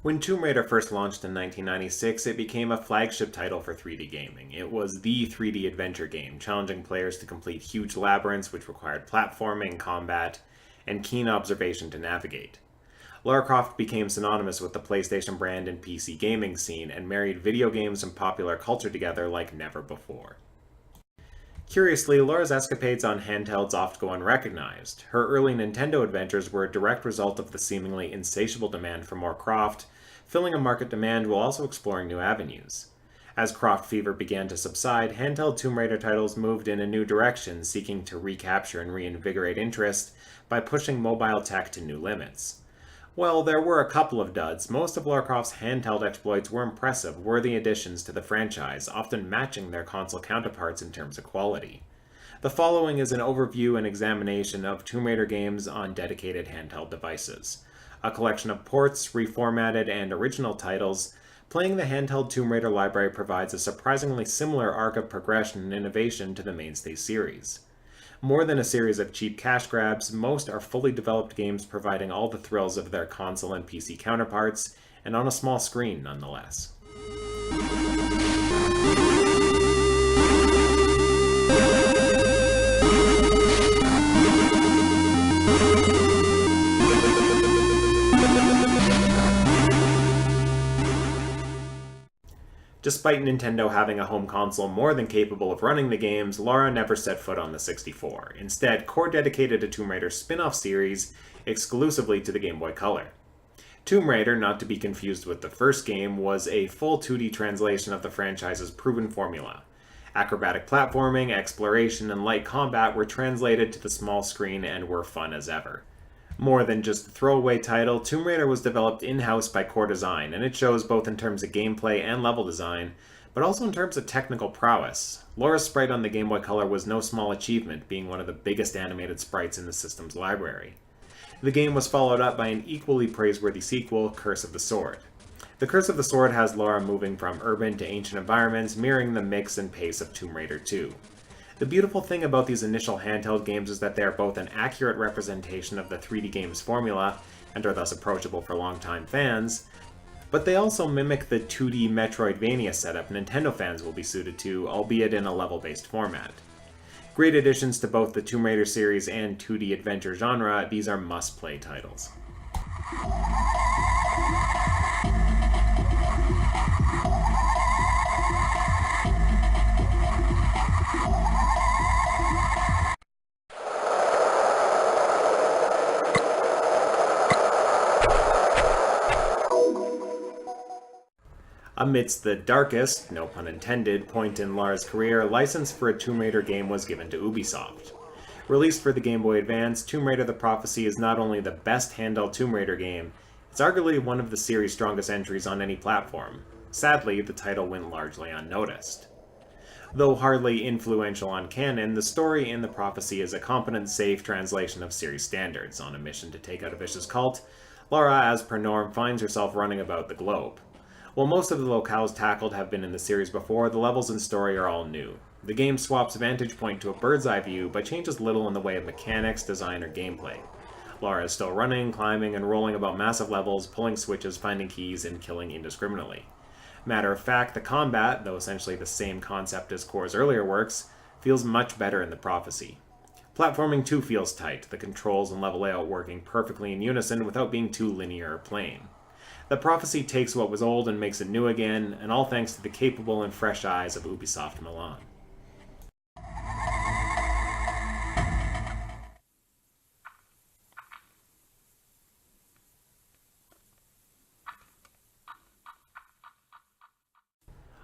When Tomb Raider first launched in 1996, it became a flagship title for 3D gaming. It was the 3D adventure game, challenging players to complete huge labyrinths which required platforming, combat, and keen observation to navigate. Lara Croft became synonymous with the PlayStation brand and PC gaming scene and married video games and popular culture together like never before. Curiously, Lara's escapades on handhelds oft go unrecognized. Her early Nintendo adventures were a direct result of the seemingly insatiable demand for more Croft, filling a market demand while also exploring new avenues. As Croft fever began to subside, handheld Tomb Raider titles moved in a new direction, seeking to recapture and reinvigorate interest by pushing mobile tech to new limits. While there were a couple of duds, most of Lara Croft's handheld exploits were impressive, worthy additions to the franchise, often matching their console counterparts in terms of quality. The following is an overview and examination of Tomb Raider games on dedicated handheld devices. A collection of ports, reformatted, and original titles. Playing the handheld Tomb Raider library provides a surprisingly similar arc of progression and innovation to the mainstay series. More than a series of cheap cash grabs, most are fully developed games providing all the thrills of their console and PC counterparts, and on a small screen nonetheless. Despite Nintendo having a home console more than capable of running the games, Lara never set foot on the 64. Instead, Core dedicated a Tomb Raider spin-off series exclusively to the Game Boy Color. Tomb Raider, not to be confused with the first game, was a full 2D translation of the franchise's proven formula. Acrobatic platforming, exploration, and light combat were translated to the small screen and were fun as ever. More than just a throwaway title, Tomb Raider was developed in-house by Core Design, and it shows both in terms of gameplay and level design, but also in terms of technical prowess. Lara's sprite on the Game Boy Color was no small achievement, being one of the biggest animated sprites in the system's library. The game was followed up by an equally praiseworthy sequel, Curse of the Sword. The Curse of the Sword has Lara moving from urban to ancient environments, mirroring the mix and pace of Tomb Raider 2. The beautiful thing about these initial handheld games is that they are both an accurate representation of the 3D game's formula, and are thus approachable for longtime fans, but they also mimic the 2D Metroidvania setup Nintendo fans will be suited to, albeit in a level-based format. Great additions to both the Tomb Raider series and 2D adventure genre, these are must-play titles. Amidst the darkest, no pun intended, point in Lara's career, license for a Tomb Raider game was given to Ubisoft. Released for the Game Boy Advance, Tomb Raider: The Prophecy is not only the best handheld Tomb Raider game, it's arguably one of the series' strongest entries on any platform. Sadly, the title went largely unnoticed. Though hardly influential on canon, the story in The Prophecy is a competent, safe translation of series standards. On a mission to take out a vicious cult, Lara, as per norm, finds herself running about the globe. While most of the locales tackled have been in the series before, the levels and story are all new. The game swaps vantage point to a bird's eye view, but changes little in the way of mechanics, design, or gameplay. Lara is still running, climbing, and rolling about massive levels, pulling switches, finding keys, and killing indiscriminately. Matter of fact, the combat, though essentially the same concept as Core's earlier works, feels much better in The Prophecy. Platforming too feels tight, the controls and level layout working perfectly in unison without being too linear or plain. The Prophecy takes what was old and makes it new again, and all thanks to the capable and fresh eyes of Ubisoft Milan.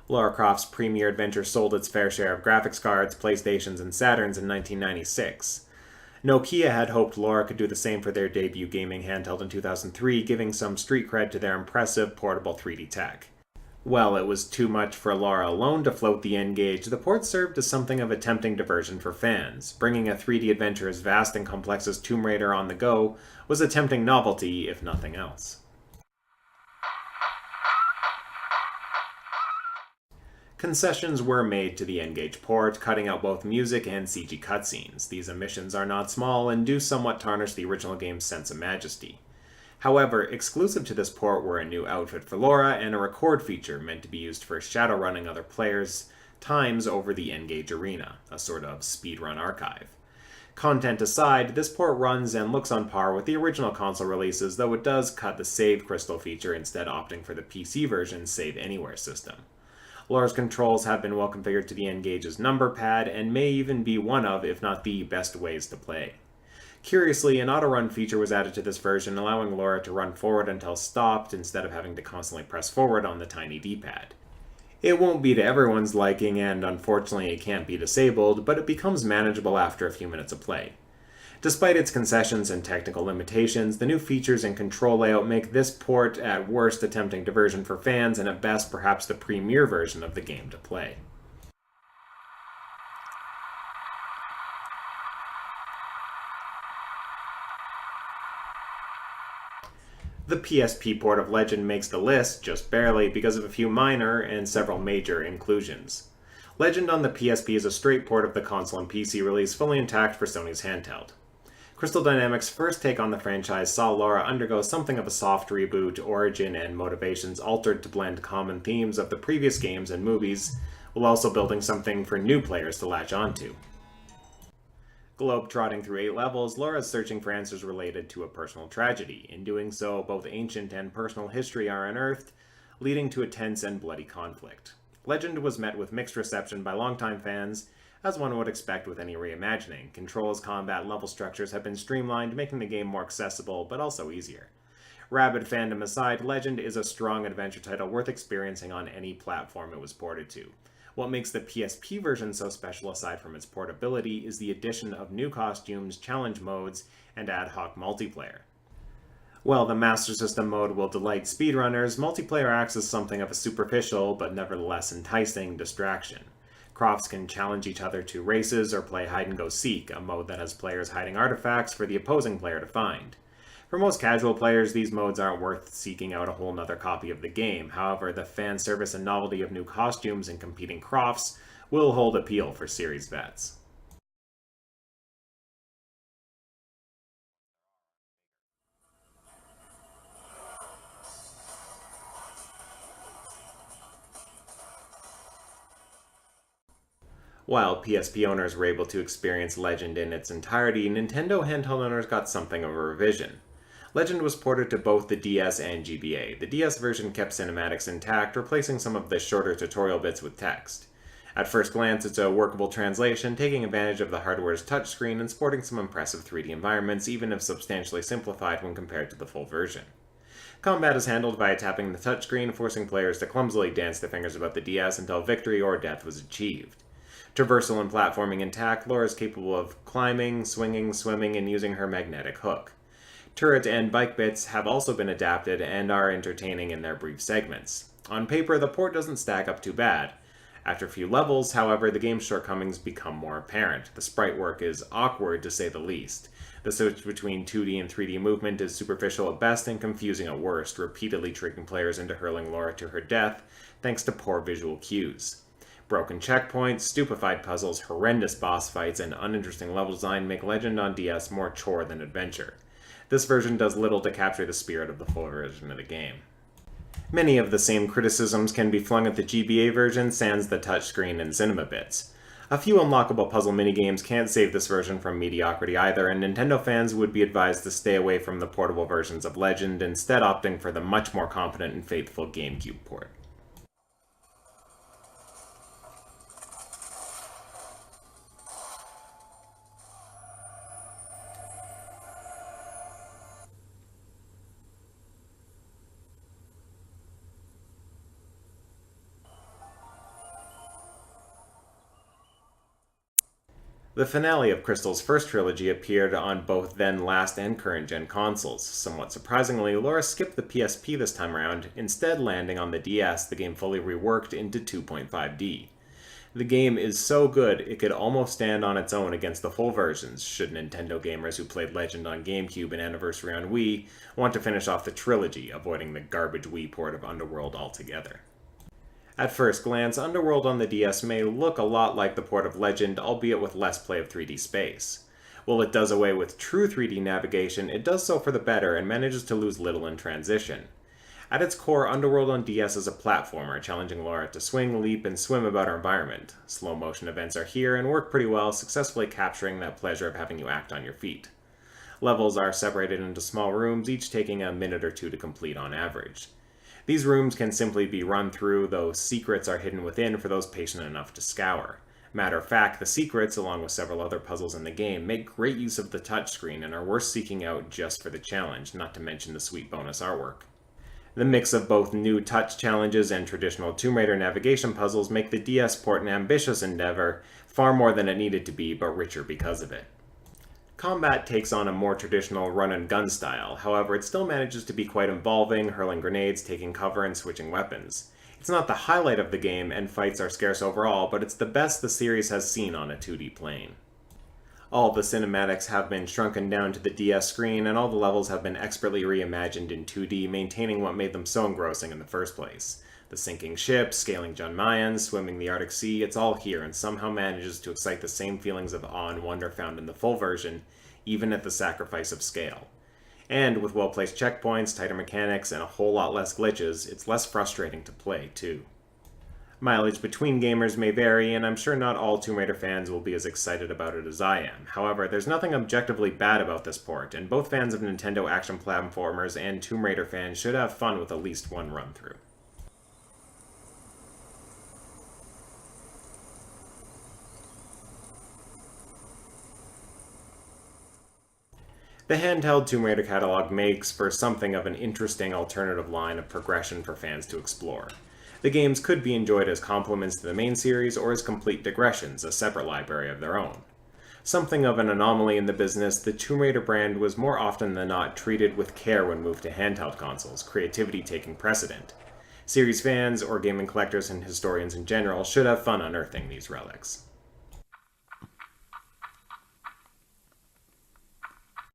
Lara Croft's premier adventure sold its fair share of graphics cards, PlayStations, and Saturns in 1996. Nokia had hoped Lara could do the same for their debut gaming handheld in 2003, giving some street cred to their impressive portable 3D tech. While it was too much for Lara alone to float the N-Gage, the port served as something of a tempting diversion for fans. Bringing a 3D adventure as vast and complex as Tomb Raider on the go was a tempting novelty, if nothing else. Concessions were made to the N-Gage port, cutting out both music and CG cutscenes. These omissions are not small and do somewhat tarnish the original game's sense of majesty. However, exclusive to this port were a new outfit for Laura and a record feature meant to be used for shadowrunning other players' times over the N-Gage arena, a sort of speedrun archive. Content aside, this port runs and looks on par with the original console releases, though it does cut the save crystal feature, instead opting for the PC version's save anywhere system. Laura's controls have been well configured to the N-Gage's number pad and may even be one of, if not the, best ways to play. Curiously, an auto-run feature was added to this version, allowing Laura to run forward until stopped instead of having to constantly press forward on the tiny D-pad. It won't be to everyone's liking, and unfortunately it can't be disabled, but it becomes manageable after a few minutes of play. Despite its concessions and technical limitations, the new features and control layout make this port at worst a tempting diversion for fans, and at best perhaps the premier version of the game to play. The PSP port of Legend makes the list, just barely, because of a few minor and several major inclusions. Legend on the PSP is a straight port of the console and PC release, fully intact for Sony's Handheld. Crystal Dynamics' first take on the franchise saw Laura undergo something of a soft reboot, origin and motivations altered to blend common themes of the previous games and movies, while also building something for new players to latch onto. Globe-trotting through 8 levels, Laura is searching for answers related to a personal tragedy. In doing so, both ancient and personal history are unearthed, leading to a tense and bloody conflict. Legend was met with mixed reception by longtime fans, as one would expect with any reimagining. Controls, combat, and level structures have been streamlined, making the game more accessible, but also easier. Rabid fandom aside, Legend is a strong adventure title worth experiencing on any platform it was ported to. What makes the PSP version so special aside from its portability is the addition of new costumes, challenge modes, and ad hoc multiplayer. While the Master System mode will delight speedrunners, multiplayer acts as something of a superficial, but nevertheless enticing, distraction. Crofts can challenge each other to races or play hide-and-go-seek, a mode that has players hiding artifacts for the opposing player to find. For most casual players, these modes aren't worth seeking out a whole nother copy of the game. However, the fan service and novelty of new costumes and competing crofts will hold appeal for series vets. While PSP owners were able to experience Legend in its entirety, Nintendo handheld owners got something of a revision. Legend was ported to both the DS and GBA. The DS version kept cinematics intact, replacing some of the shorter tutorial bits with text. At first glance, it's a workable translation, taking advantage of the hardware's touchscreen and sporting some impressive 3D environments, even if substantially simplified when compared to the full version. Combat is handled by tapping the touchscreen, forcing players to clumsily dance their fingers about the DS until victory or death was achieved. Traversal and platforming intact, Laura is capable of climbing, swinging, swimming, and using her magnetic hook. Turret and bike bits have also been adapted and are entertaining in their brief segments. On paper, the port doesn't stack up too bad. After a few levels, however, the game's shortcomings become more apparent. The sprite work is awkward, to say the least. The switch between 2D and 3D movement is superficial at best and confusing at worst, repeatedly tricking players into hurling Laura to her death thanks to poor visual cues. Broken checkpoints, stupefied puzzles, horrendous boss fights, and uninteresting level design make Legend on DS more chore than adventure. This version does little to capture the spirit of the full version of the game. Many of the same criticisms can be flung at the GBA version, sans the touchscreen and cinema bits. A few unlockable puzzle minigames can't save this version from mediocrity either, and Nintendo fans would be advised to stay away from the portable versions of Legend, instead opting for the much more competent and faithful GameCube port. The finale of Crystal's first trilogy appeared on both then last and current gen consoles. Somewhat surprisingly, Laura skipped the PSP this time around, instead landing on the DS, the game fully reworked into 2.5D. The game is so good, it could almost stand on its own against the full versions, should Nintendo gamers who played Legend on GameCube and Anniversary on Wii want to finish off the trilogy, avoiding the garbage Wii port of Underworld altogether. At first glance, Underworld on the DS may look a lot like the port of Legend, albeit with less play of 3D space. While it does away with true 3D navigation, it does so for the better and manages to lose little in transition. At its core, Underworld on DS is a platformer, challenging Laura to swing, leap, and swim about her environment. Slow motion events are here and work pretty well, successfully capturing that pleasure of having you act on your feet. Levels are separated into small rooms, each taking a minute or two to complete on average. These rooms can simply be run through, though secrets are hidden within for those patient enough to scour. Matter of fact, the secrets, along with several other puzzles in the game, make great use of the touchscreen and are worth seeking out just for the challenge, not to mention the sweet bonus artwork. The mix of both new touch challenges and traditional Tomb Raider navigation puzzles make the DS port an ambitious endeavor, far more than it needed to be, but richer because of it. Combat takes on a more traditional run-and-gun style, however it still manages to be quite involving, hurling grenades, taking cover, and switching weapons. It's not the highlight of the game, and fights are scarce overall, but it's the best the series has seen on a 2D plane. All the cinematics have been shrunken down to the DS screen, and all the levels have been expertly reimagined in 2D, maintaining what made them so engrossing in the first place. The sinking ship, scaling Mayans, swimming the Arctic Sea, it's all here and somehow manages to excite the same feelings of awe and wonder found in the full version, even at the sacrifice of scale. And with well-placed checkpoints, tighter mechanics, and a whole lot less glitches, it's less frustrating to play, too. Mileage between gamers may vary, and I'm sure not all Tomb Raider fans will be as excited about it as I am. However, there's nothing objectively bad about this port, and both fans of Nintendo action platformers and Tomb Raider fans should have fun with at least one run-through. The handheld Tomb Raider catalog makes for something of an interesting alternative line of progression for fans to explore. The games could be enjoyed as complements to the main series or as complete digressions, a separate library of their own. Something of an anomaly in the business, the Tomb Raider brand was more often than not treated with care when moved to handheld consoles, creativity taking precedent. Series fans, or gaming collectors and historians in general, should have fun unearthing these relics.